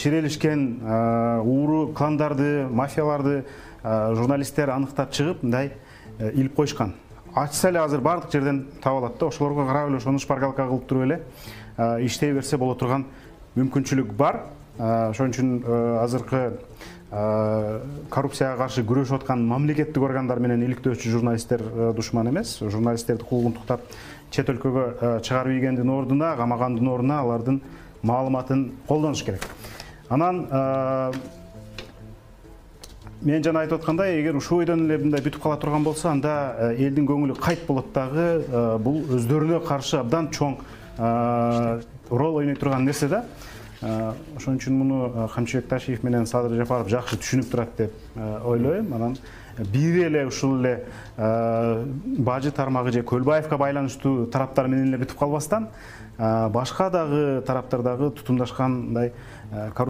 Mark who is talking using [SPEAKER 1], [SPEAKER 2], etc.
[SPEAKER 1] ширелишкен ууру кландарды, мафияларды журналисттер аныктап чыгып, мындай илип коюшкан. Ачса эле азыр бардык жерден таап алат да, ошолорго карап эле ошону шпаргалка кылып туруп эле иштей берсе боло турган мүмкүнчүлүк бар. Ошон үчүн азыркы коррупцияга каршы күрөшүп аткан мамлекеттик органдар менен иликтөөчү журналисттер душман эмес. Журналисттерди куугунтуктап чет өлкөгө чыгарып ийгендин ордуна, камагандын ордуна алардын маалыматын колдонуш керек. Анан мен жана айтып аткандай, эгер ушул бойдон эле мындай бүтүп кала турган болсо, анда элдин көңүлү кайт болот дагы. Бул өздөрүнө каршы абдан чоң рол ойной турган нерсе да. Ошон үчүн муну Камчыбек Ташиев менен Садыр Жапаров жакшы түшүнүп турат деп ойлойм. Анан бири эле ушул эле бажы тармагы же Көлбаевка байланыштуу тараптар менен эле бүтүп калбастан, башка дагы тараптардагы тутумдашкандай